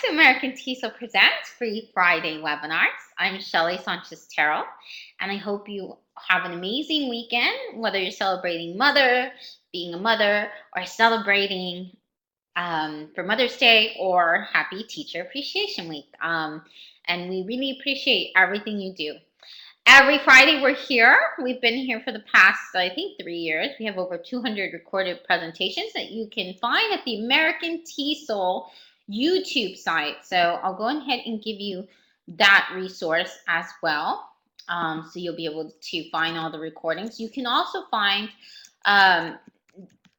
to American TESOL Presents Free Friday Webinars. I'm Shelly Sanchez-Terrell, and I hope you have an amazing weekend, whether you're celebrating being a mother, or celebrating for Mother's Day or Happy Teacher Appreciation Week. And we really appreciate everything you do. Every Friday we're here. We've been here for the past, I think, 3 years. We have over 200 recorded presentations that you can find at the American TESOL YouTube site. So I'll go ahead and give you that resource as well. So you'll be able to find all the recordings. You can also find,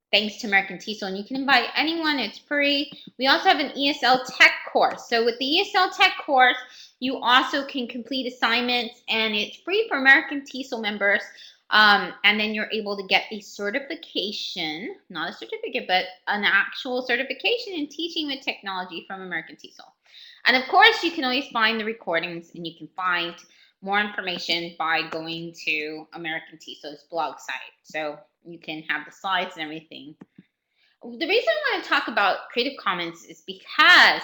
thanks to American TESOL, and you can invite anyone. It's free. We also have an ESL Tech course. So with the ESL Tech course, you also can complete assignments, and it's free for American TESOL members. And then you're able to get a certification, not a certificate, but an actual certification in teaching with technology from American TESOL. And of course, you can always find the recordings, and you can find more information by going to American TESOL's blog site. So you can have the slides and everything. The reason I want to talk about Creative Commons is because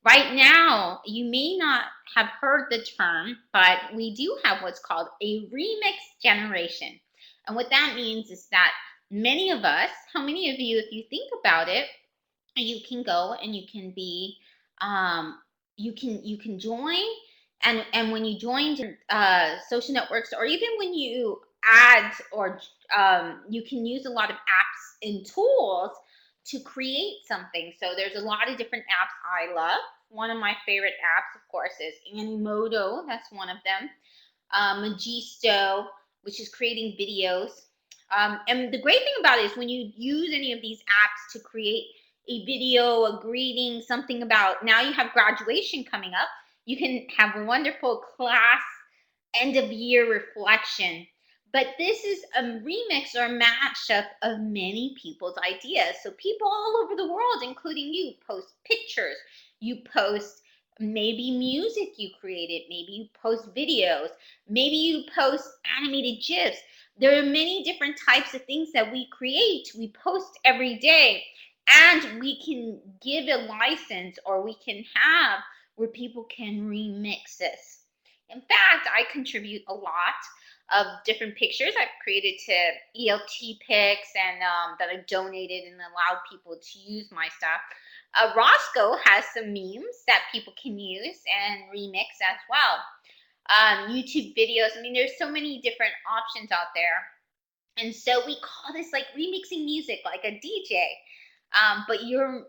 right now, you may not have heard the term, but we do have what's called a remix generation. And what that means is that many of us, how many of you, if you think about it, you can go and you can be, you can join, and when you join social networks, or even when you add, or you can use a lot of apps and tools to create something. So there's a lot of different apps I love. One of my favorite apps, of course, is Animoto. That's one of them. Magisto, which is creating videos. And the great thing about it is when you use any of these apps to create a video, a greeting, something about, now you have graduation coming up, you can have a wonderful class end of year reflection. But this is a remix or a mashup of many people's ideas. So people all over the world, including you, post pictures, you post maybe music you created, maybe you post videos, maybe you post animated GIFs. There are many different types of things that we create, we post every day, and we can give a license, or we can have where people can remix this. In fact, I contribute a lot of different pictures I've created to ETS Pics, and that I've donated and allowed people to use my stuff. Roscoe has some memes that people can use and remix as well. YouTube videos. I mean, there's so many different options out there. And so we call this like remixing music, like a DJ. But your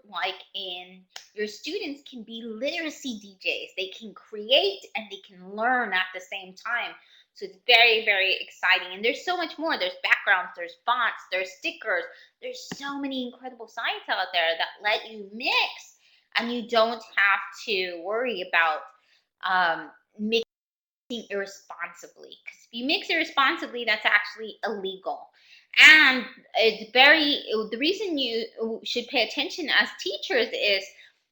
students can be literacy DJs. They can create and they can learn at the same time. So it's very, very exciting. And there's so much more. There's backgrounds, there's fonts, there's stickers. There's so many incredible sites out there that let you mix, and you don't have to worry about mixing irresponsibly. Because if you mix irresponsibly, that's actually illegal. And the reason you should pay attention as teachers is,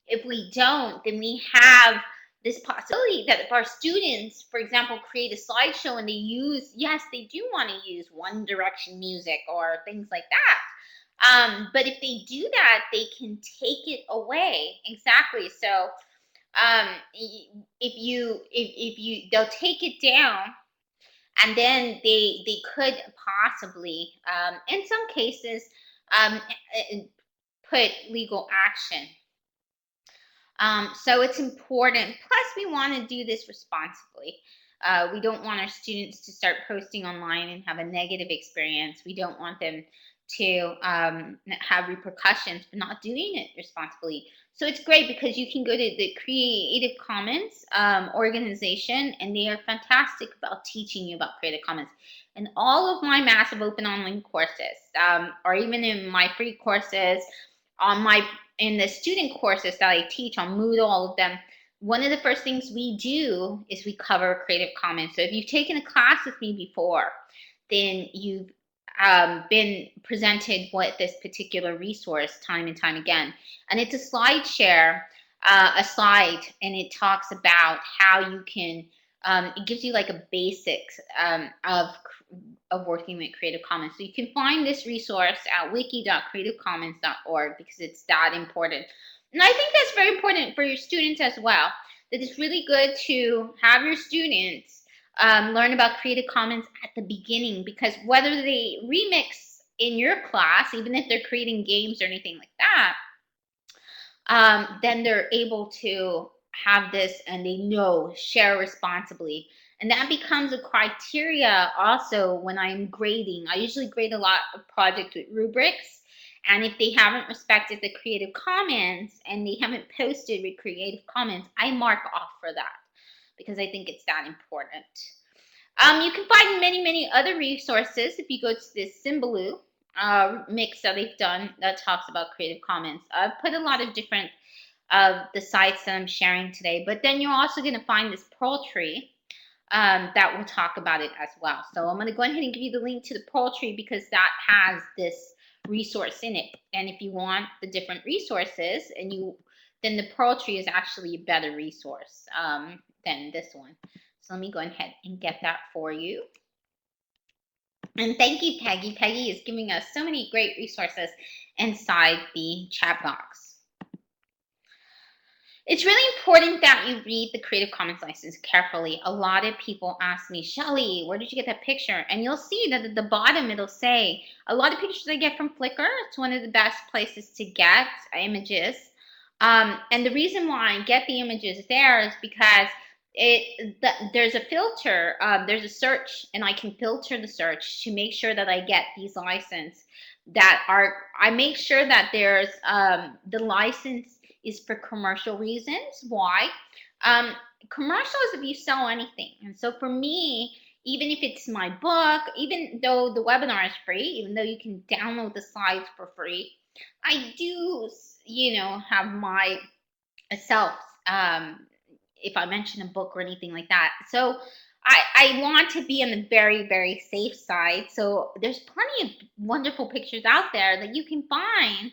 if we don't, then we have this possibility that if our students, for example, create a slideshow and they do want to use One Direction music or things like that. But if they do that, they can take it away. Exactly. So they'll take it down, and then they could possibly, in some cases, put legal action. So it's important. Plus, we want to do this responsibly. We don't want our students to start posting online and have a negative experience. We don't want them to have repercussions for not doing it responsibly. So it's great because you can go to the Creative Commons organization, and they are fantastic about teaching you about Creative Commons. And all of my massive open online courses, or even in my free courses, in the student courses that I teach on Moodle, all of them, one of the first things we do is we cover Creative Commons. So if you've taken a class with me before, then you've been presented with this particular resource time and time again. And it's a slide share, a slide, and it talks about how you can, it gives you like a basics of working with Creative Commons. So you can find this resource at wiki.creativecommons.org because it's that important. And I think that's very important for your students as well. That it's really good to have your students learn about Creative Commons at the beginning, because whether they remix in your class, even if they're creating games or anything like that, then they're able to have this and they know share responsibly. And that becomes a criteria also when I'm grading. I usually grade a lot of projects with rubrics. And if they haven't respected the Creative Commons and they haven't posted with Creative Commons, I mark off for that because I think it's that important. You can find many, many other resources if you go to this Symbaloo mix that they've done that talks about Creative Commons. I've put a lot of different of the sites that I'm sharing today, but then you're also going to find this Pearl tree that will talk about it as well. So I'm going to go ahead and give you the link to the Pearl tree because that has this resource in it. And if you want the different resources, then the Pearl tree is actually a better resource than this one. So let me go ahead and get that for you. And thank you, Peggy. Peggy is giving us so many great resources inside the chat box. It's really important that you read the Creative Commons license carefully. A lot of people ask me, Shelly, where did you get that picture? And you'll see that at the bottom it'll say, a lot of pictures I get from Flickr. It's one of the best places to get images. And the reason why I get the images there is because there's a filter, there's a search, and I can filter the search to make sure that I get these licenses that are, I make sure that there's the license is for commercial reasons. Why? Commercial is if you sell anything. And so for me, even if it's my book, even though the webinar is free, even though you can download the slides for free, I do, have my self, if I mention a book or anything like that. So I want to be on the very, very safe side. So there's plenty of wonderful pictures out there that you can find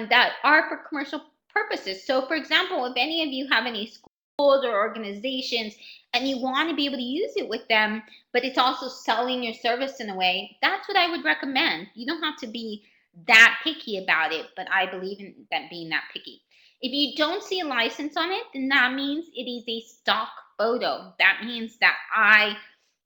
that are for commercial purposes. So for example, if any of you have any schools or organizations and you want to be able to use it with them, but it's also selling your service in a way, that's what I would recommend. You don't have to be that picky about it, but I believe in that being that picky. If you don't see a license on it, then that means it is a stock photo. That means that I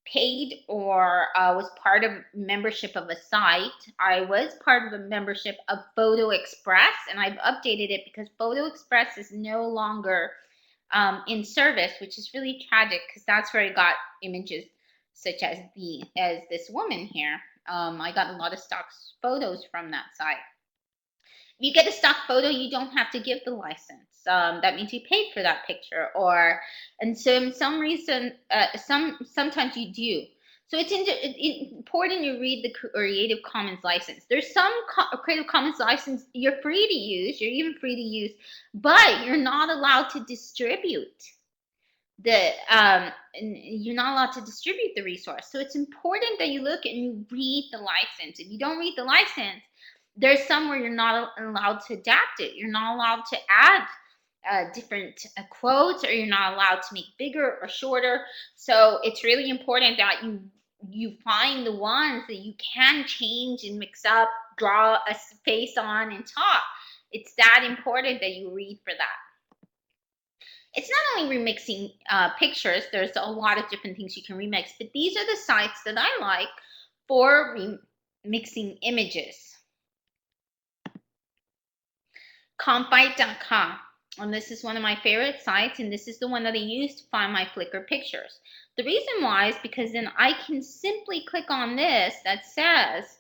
paid or was part of membership of a site. I was part of a membership of Photo Express, and I've updated it because Photo Express is no longer in service, which is really tragic because that's where I got images such as this woman here. I got a lot of stock photos from that site. If you get a stock photo, you don't have to give the license. That means you paid for that picture, and so some reason, sometimes you do. So it's important you read the Creative Commons license. There's some Creative Commons license you're free to use. You're even free to use, but you're not allowed to distribute you're not allowed to distribute the resource. So it's important that you look and you read the license. If you don't read the license, there's some where you're not allowed to adapt it. You're not allowed to add different quotes, or you're not allowed to make bigger or shorter. So it's really important that you find the ones that you can change and mix up, draw a face on, and talk. It's that important that you read for that. It's not only remixing pictures. There's a lot of different things you can remix, but these are the sites that I like for remixing images. Compite.com, and this is one of my favorite sites, and this is the one that I use to find my Flickr pictures. The reason why is because then I can simply click on this that says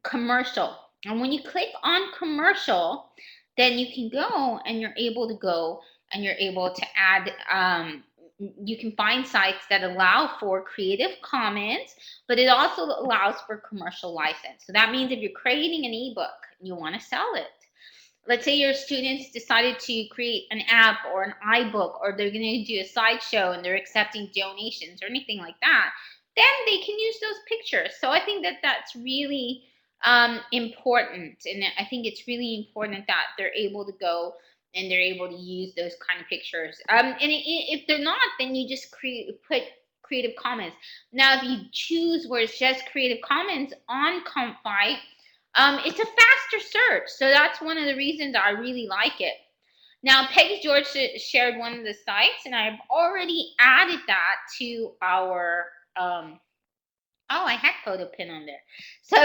commercial, and when you click on commercial, then you can go and you're able to add, you can find sites that allow for Creative Commons, but it also allows for commercial license. So that means if you're creating an ebook and you want to sell it, let's say your students decided to create an app or an iBook, or they're going to do a slideshow and they're accepting donations or anything like that, then they can use those pictures. So I think that that's really important, and I think it's really important that they're able to go and they're able to use those kind of pictures. And if they're not, then you just put Creative Commons. Now, if you choose where it's just Creative Commons on Compite, It's a faster search, so that's one of the reasons I really like it. Now, Peggy George shared one of the sites, and I've already added that to our, oh, I had photo pin on there. So,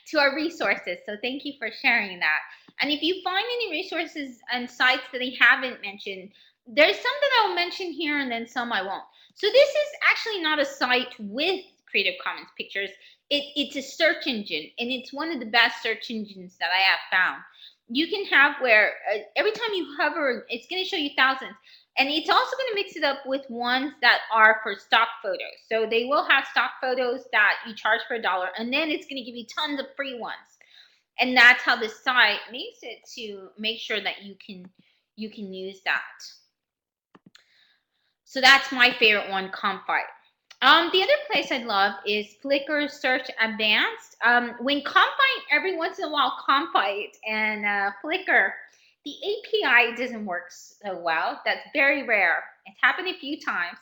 to our resources. So thank you for sharing that. And if you find any resources and sites that I haven't mentioned, there's some that I'll mention here and then some I won't. So this is actually not a site with Creative Commons pictures. It's a search engine, and it's one of the best search engines that I have found. You can have where every time you hover, it's going to show you thousands. And it's also going to mix it up with ones that are for stock photos. So they will have stock photos that you charge for $1, and then it's going to give you tons of free ones. And that's how the site makes it to make sure that you can use that. So that's my favorite one, Comfite. The other place I love is Flickr Search Advanced. When Comfite, every once in a while, Comfite and Flickr, the API doesn't work so well. That's very rare. It's happened a few times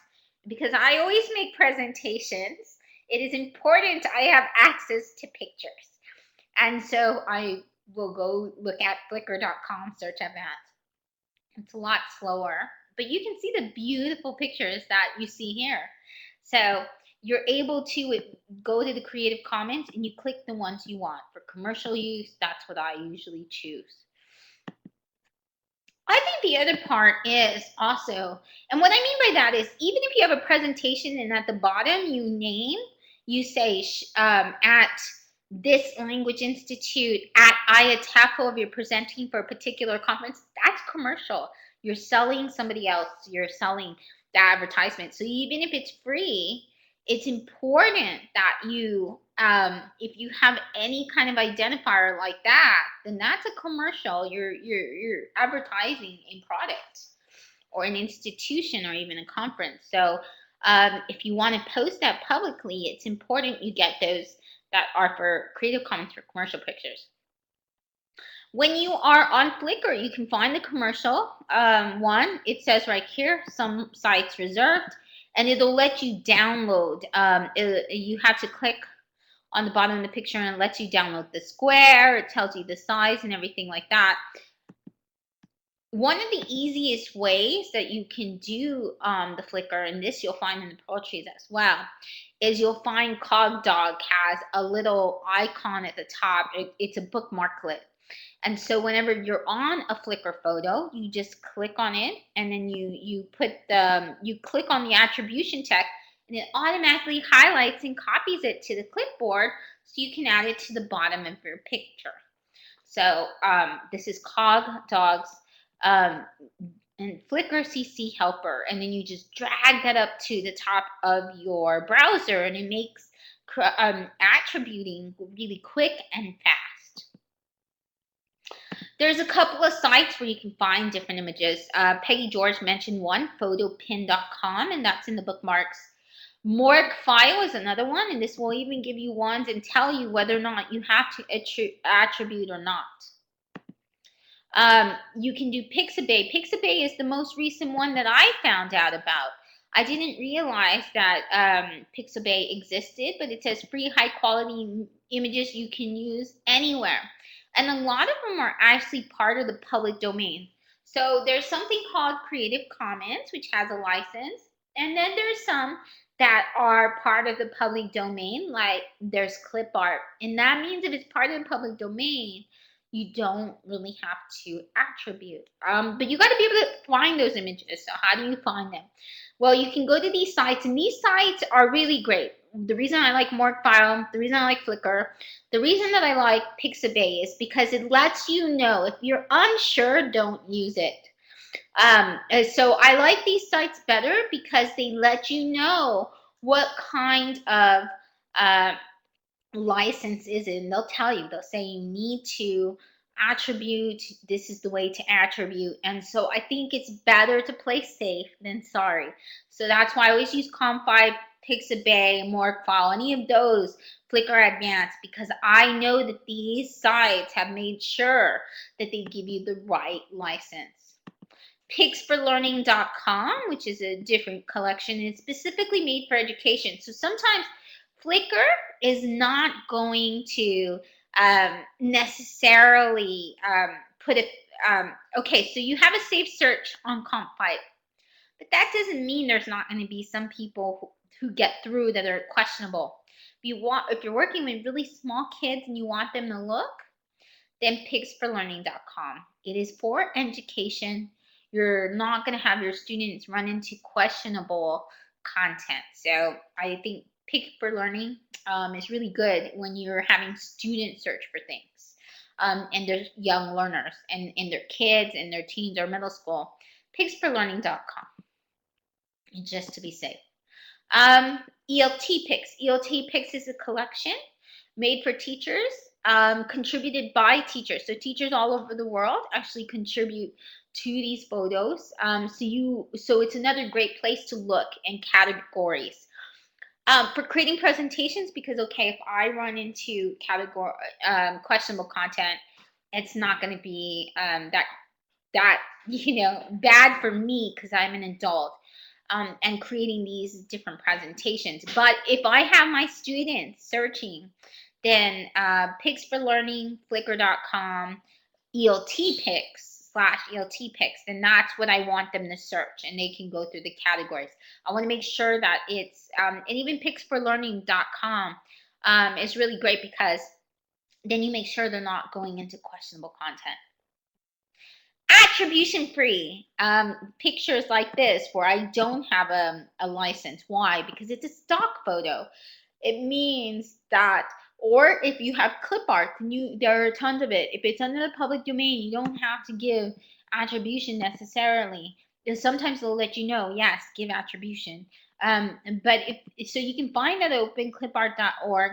because I always make presentations. It is important I have access to pictures. And so I will go look at flickr.com search advanced. It's a lot slower, but you can see the beautiful pictures that you see here. So you're able to go to the Creative Commons and you click the ones you want. For commercial use, that's what I usually choose. I think the other part is also, and what I mean by that is, even if you have a presentation and at the bottom you say at this language institute, at IATEFL, if you're presenting for a particular conference, that's commercial. You're selling somebody else, you're selling the advertisement. So even if it's free, it's important that you, if you have any kind of identifier like that, then that's a commercial. You're advertising a product or an institution or even a conference. So if you want to post that publicly, it's important you get those that are for Creative Commons for commercial pictures. When you are on Flickr, you can find the commercial one. It says right here, some sites reserved, and it'll let you download. You have to click on the bottom of the picture and it lets you download the square. It tells you the size and everything like that. One of the easiest ways that you can do the Flickr, and this you'll find in the poetries as well, is you'll find Cogdog has a little icon at the top. It's a bookmarklet. And so whenever you're on a Flickr photo, you just click on it, and then you click on the attribution text, and it automatically highlights and copies it to the clipboard so you can add it to the bottom of your picture. So this is Cogdog's and Flickr CC helper, and then you just drag that up to the top of your browser, and it makes attributing really quick and fast. There's a couple of sites where you can find different images. Peggy George mentioned one, photopin.com, and that's in the bookmarks. Morgfile is another one, and this will even give you ones and tell you whether or not you have to attribute or not. You can do Pixabay. Pixabay is the most recent one that I found out about. I didn't realize that Pixabay existed, but it says free high quality images you can use anywhere. And a lot of them are actually part of the public domain. So there's something called Creative Commons, which has a license. And then there's some that are part of the public domain, like there's clip art. And that means if it's part of the public domain, you don't really have to attribute. But you got to be able to find those images. So how do you find them? Well, you can go to these sites, and these sites are really great. The reason I like Morgfile, the reason I like Flickr, the reason that I like Pixabay is because it lets you know if you're unsure, don't use it. So I like these sites better because they let you know what kind of license is it, and they'll tell you. They'll say you need to attribute, this is the way to attribute. And so I think it's better to play safe than sorry. So that's why I always use Comfite, Pixabay, Morgfile, any of those, Flickr Advanced, because I know that these sites have made sure that they give you the right license. Picsforlearning.com, which is a different collection, is specifically made for education. So sometimes Flickr is not going to necessarily put it. Okay, so you have a safe search on Comp5, but that doesn't mean there's not going to be some people who get through that are questionable. If you're working with really small kids and you want them to look, then picsforlearning.com. It is for education. You're not going to have your students run into questionable content. So I think Pick for Learning is really good when you're having students search for things. And there's young learners and their kids and their teens or middle school. Picsforlearning.com, just to be safe. ELT Pics. ELT Pics is a collection made for teachers, contributed by teachers. So teachers all over the world actually contribute to these photos. So it's another great place to look in categories. For creating presentations, because okay, if I run into questionable content, it's not going to be that bad for me because I'm an adult. And creating these different presentations. But if I have my students searching, then Pics for Learning, Flickr.com, ELT Pics /ELT Pics, then that's what I want them to search, and they can go through the categories. I want to make sure that it's, and even picsforlearning.com is really great because then you make sure they're not going into questionable content. Attribution free pictures like this where I don't have a license. Why? Because it's a stock photo. It means that, or if you have clip art, there are tons of it. If it's under the public domain, you don't have to give attribution necessarily. And sometimes they'll let you know, yes, give attribution. But so you can find that at openclipart.org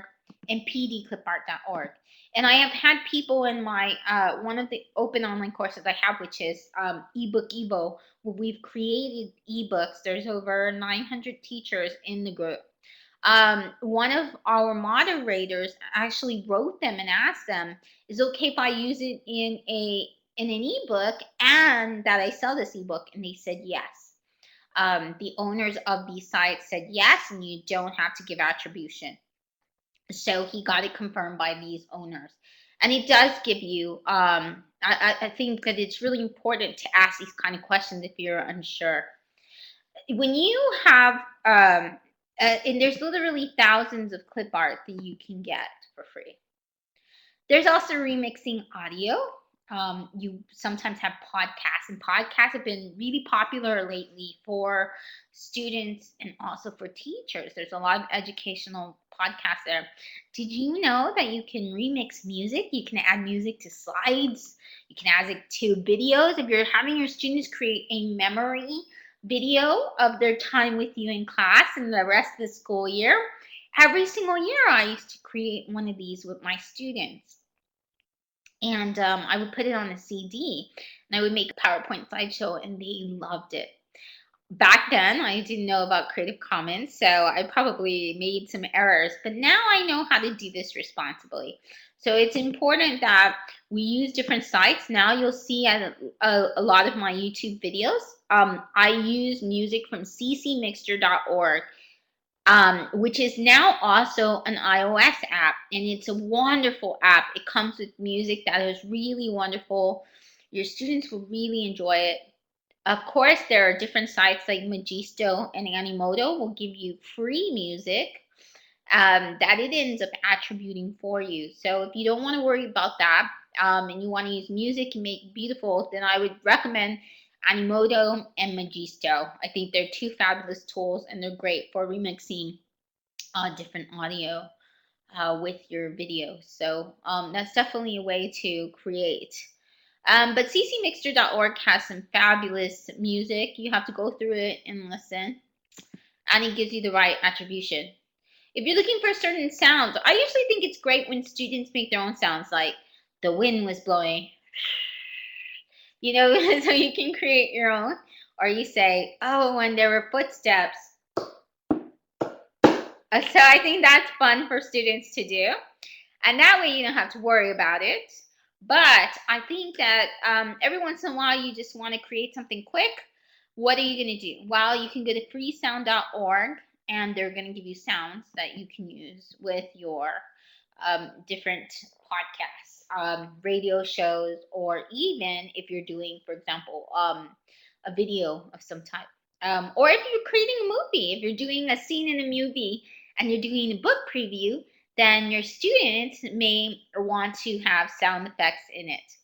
and pdclipart.org. And I have had people in my one of the open online courses I have, which is ebook Evo, where we've created ebooks. There's over 900 teachers in the group. One of our moderators actually wrote them and asked them, "Is it okay if I use it in an ebook and that I sell this ebook?" And they said yes. The owners of these sites said yes, and you don't have to give attribution. So he got it confirmed by these owners. And it does give you, I think that it's really important to ask these kind of questions if you're unsure. When you have, and there's literally thousands of clip art that you can get for free. There's also remixing audio. You sometimes have podcasts, and podcasts have been really popular lately for students and also for teachers. There's a lot of educational podcasts there. Did you know that you can remix music? You can add music to slides. You can add it to videos. If you're having your students create a memory video of their time with you in class and the rest of the school year, every single year I used to create one of these with my students. And I would put it on a CD, and I would make a PowerPoint slideshow, and they loved it. Back then, I didn't know about Creative Commons, so I probably made some errors, but now I know how to do this responsibly. So it's important that we use different sites. Now you'll see a lot of my YouTube videos. I use music from ccmixter.org. Which is now also an iOS app, and it's a wonderful app. It comes with music that is really wonderful. Your students will really enjoy it. Of course, there are different sites like Magisto and Animoto will give you free music that it ends up attributing for you. So if you don't want to worry about that and you want to use music and make it beautiful, then I would recommend Animoto and Magisto. I think they're two fabulous tools, and they're great for remixing different audio with your videos. So that's definitely a way to create. But ccmixter.org has some fabulous music. You have to go through it and listen, and it gives you the right attribution. If you're looking for certain sounds, I usually think it's great when students make their own sounds, like the wind was blowing. So you can create your own. Or you say, oh, when there were footsteps. So I think that's fun for students to do. And that way you don't have to worry about it. But I think that every once in a while you just want to create something quick. What are you going to do? Well, you can go to freesound.org, and they're going to give you sounds that you can use with your different podcasts, radio shows, or even if you're doing, for example, a video of some type. Or if you're creating a movie, if you're doing a scene in a movie and you're doing a book preview, then your students may want to have sound effects in it.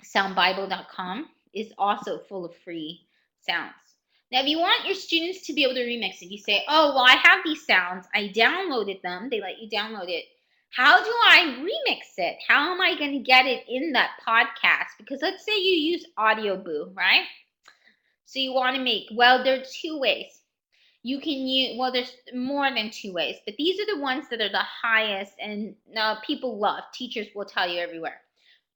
Soundbible.com is also full of free sounds. Now, if you want your students to be able to remix it, you say, oh, well, I have these sounds. I downloaded them. They let you download it. How do I remix it? How am I going to get it in that podcast? Because let's say you use Audio Boo, right? So you want to make, well, there are two ways. You can use, well, there's more than two ways, but these are the ones that are the highest and people love. Teachers will tell you everywhere.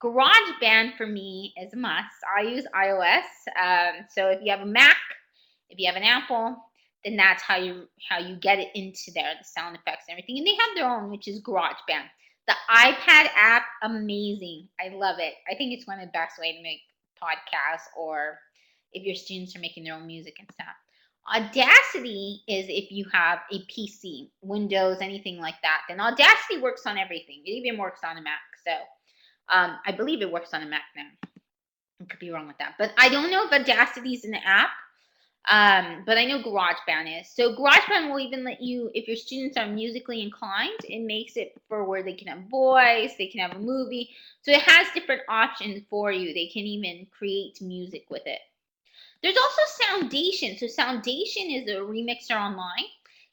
Garageband for me is a must. I use iOS, so if you have a Mac, if you have an Apple, then that's how you get it into there, the sound effects and everything. And they have their own, which is GarageBand. The iPad app, amazing. I love it. I think it's one of the best ways to make podcasts, or if your students are making their own music and stuff. Audacity is if you have a PC, Windows, anything like that. Then Audacity works on everything. It even works on a Mac. So I believe it works on a Mac now. I could be wrong with that. But I don't know if Audacity is an app. But I know GarageBand is. So GarageBand will even let you, if your students are musically inclined, it makes it for where they can have voice, they can have a movie. So it has different options for you. They can even create music with it. There's also Soundation. So Soundation is a remixer online.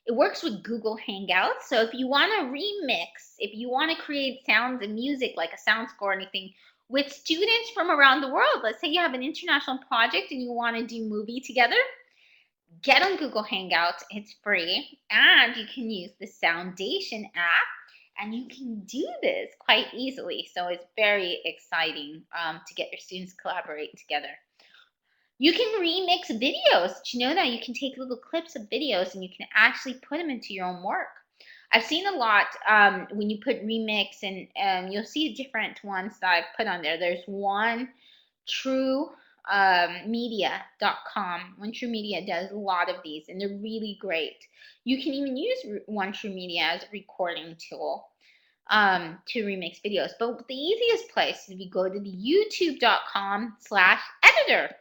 It works with Google Hangouts. So if you want to remix, if you want to create sounds and music like a sound score or anything with students from around the world, let's say you have an international project and you want to do movie together, get on Google Hangouts. It's free, and you can use the Soundation app, and you can do this quite easily. So it's very exciting to get your students to collaborate together. You can remix videos. Did you know that you can take little clips of videos and you can actually put them into your own work? I've seen a lot when you put remix, and you'll see different ones that I've put on there. There's one True media.com. One True Media does a lot of these, and they're really great. You can even use One True Media as a recording tool to remix videos. But the easiest place is if you go to the youtube.com/editor.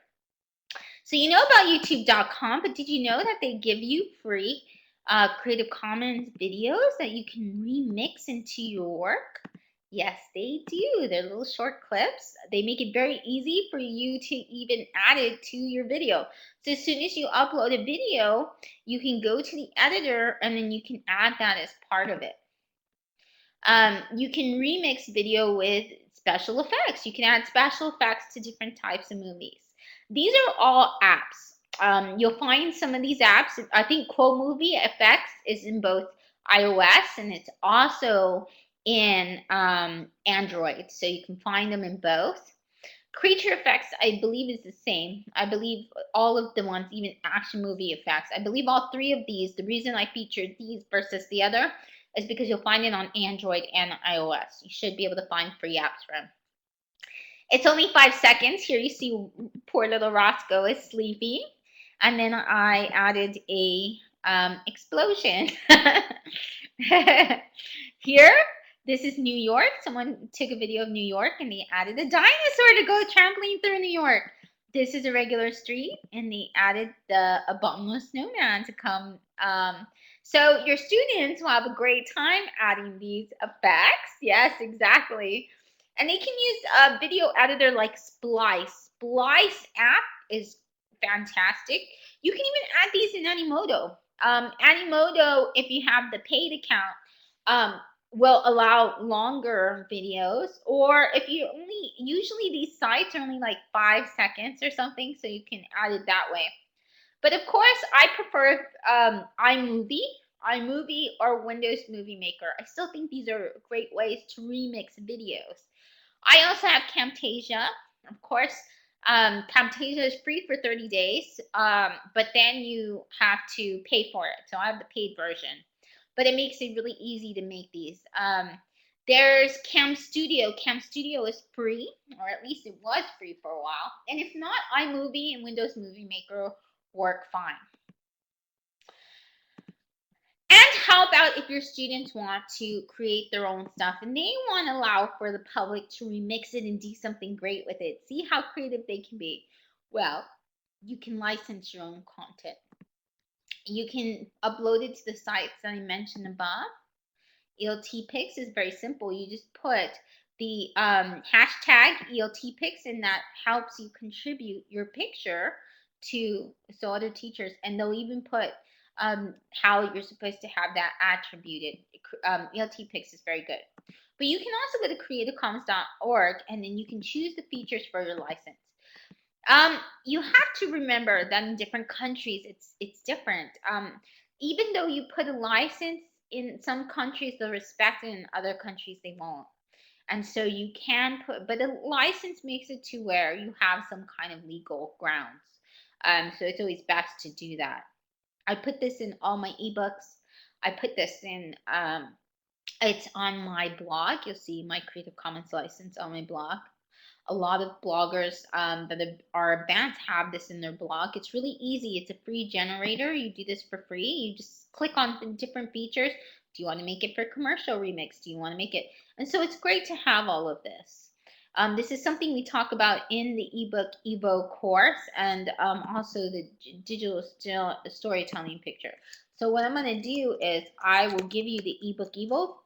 So you know about youtube.com, but did you know that they give you free Creative Commons videos that you can remix into your work? Yes, they do. They're little short clips. They make it very easy for you to even add it to your video. So as soon as you upload a video, you can go to the editor and then you can add that as part of it. You can remix video with special effects. You can add special effects to different types of movies. These are all apps. You'll find some of these apps. I think Quo Movie Effects is in both iOS and it's also in Android. So you can find them in both. Creature Effects, I believe, is the same. I believe all of the ones, even Action Movie Effects, I believe all three of these, the reason I featured these versus the other is because you'll find it on Android and iOS. You should be able to find free apps for them. It's only 5 seconds. Here you see poor little Roscoe is sleeping. And then I added a explosion. Here, this is New York. Someone took a video of New York and they added a dinosaur to go trampoline through New York. This is a regular street and they added the abominable snowman to come. So your students will have a great time adding these effects. Yes, exactly. And they can use a video editor like Splice. Splice app is fantastic. You can even add these in Animoto. Animoto, if you have the paid account, will allow longer videos, or if you only, usually these sites are only like 5 seconds or something, so you can add it that way. But of course, I prefer iMovie or Windows Movie Maker. I still think these are great ways to remix videos. I also have Camtasia. Of course, Camtasia is free for 30 days, but then you have to pay for it. So I have the paid version, but it makes it really easy to make these. There's Cam Studio. Cam Studio is free, or at least it was free for a while. And if not, iMovie and Windows Movie Maker work fine. And how about if your students want to create their own stuff and they want to allow for the public to remix it and do something great with it? See how creative they can be. Well, you can license your own content. You can upload it to the sites that I mentioned above. ELT Pics is very simple. You just put the hashtag ELT Pics, and that helps you contribute your picture to other teachers, and they'll even put how you're supposed to have that attributed. ELT Pics is very good. But you can also go to creativecommons.org, and then you can choose the features for your license. You have to remember that in different countries, it's different. Even though you put a license in some countries, they'll respect it. In other countries, they won't. And so you can put, but a license makes it to where you have some kind of legal grounds. So it's always best to do that. I put this in all my ebooks. I put this in, it's on my blog. You'll see my Creative Commons license on my blog. A lot of bloggers that are advanced have this in their blog. It's really easy. It's a free generator. You do this for free. You just click on the different features. Do you want to make it for commercial remix? Do you want to make it? And so it's great to have all of this. This is something we talk about in the ebook Evo course, and also the digital storytelling picture. So what I'm going to do is I will give you the ebook Evo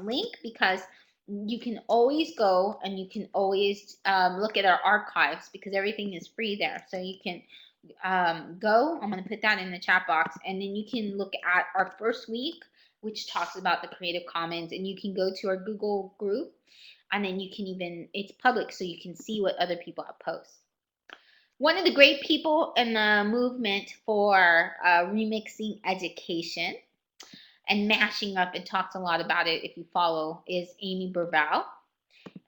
link, because you can always go and you can always look at our archives, because everything is free there. So you can go, I'm going to put that in the chat box, and then you can look at our first week, which talks about the Creative Commons, and you can go to our Google group, and then you can even, it's public, so you can see what other people have posted. One of the great people in the movement for remixing education and mashing up, and talks a lot about it if you follow, is Amy Burval.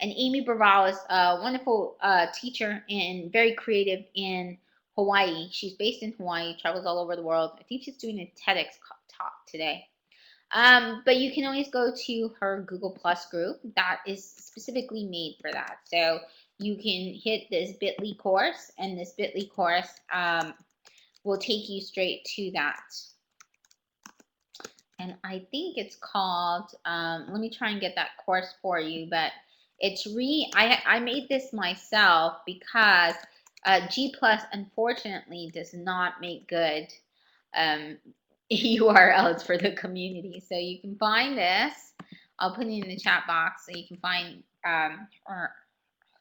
And Amy Burval is a wonderful teacher and very creative in Hawaii. She's based in Hawaii, travels all over the world. I think she's doing a TEDx talk today. But you can always go to her Google Plus group that is specifically made for that. So you can hit this bit.ly course, and this bit.ly course will take you straight to that. And I think it's called, let me try and get that course for you, but it's I made this myself because G Plus unfortunately does not make good URLs for the community. So you can find this. I'll put it in the chat box so you can find her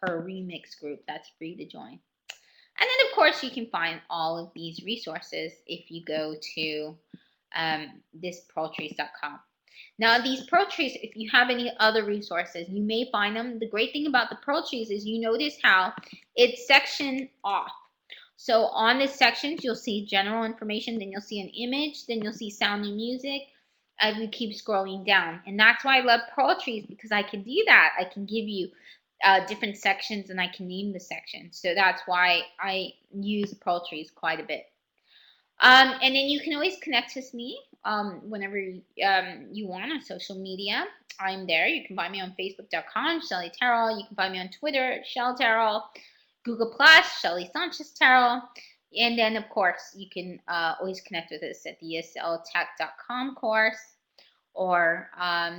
remix group that's free to join. And then of course you can find all of these resources if you go to this proteasecom. Now these ProTrees, if you have any other resources, you may find them. The great thing about the ProTrees is you notice how it's sectioned off. So on the sections, you'll see general information, then you'll see an image, then you'll see sound and music as we keep scrolling down. And that's why I love ProTrees, because I can do that. I can give you different sections, and I can name the sections. So that's why I use ProTrees quite a bit. And then you can always connect with me whenever you want on social media. I'm there. You can find me on Facebook.com, Shelly Terrell. You can find me on Twitter, Shell Terrell. Google Plus, Shelly Sanchez Terrell. And then, of course, you can always connect with us at the ESLtech.com course, or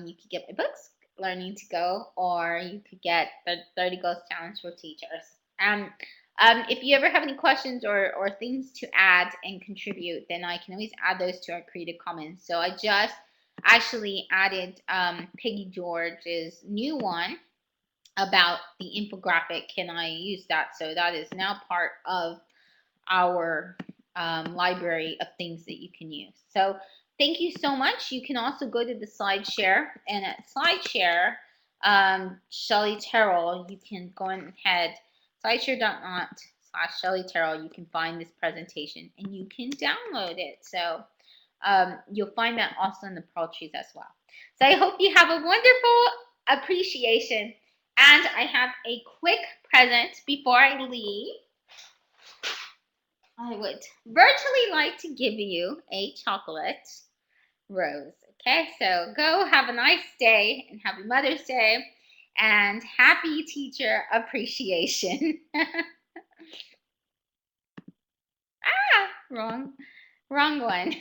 you could get my books, Learning to Go, or you could get the 30 Goals Challenge for Teachers. If you ever have any questions or things to add and contribute, then I can always add those to our Creative Commons. So I just actually added Peggy George's new one about the infographic. Can I use that? So that is now part of our library of things that you can use. So thank you so much. You can also go to the SlideShare, and at SlideShare, Shelly Terrell, you can go ahead, slideshare.net/Shelly Terrell, you can find this presentation and you can download it. So you'll find that also in the ProTrees as well. So I hope you have a wonderful appreciation. And I have a quick present before I leave. I would virtually like to give you a chocolate rose. Okay, so go have a nice day, and happy Mother's Day, and happy Teacher Appreciation. Wrong one.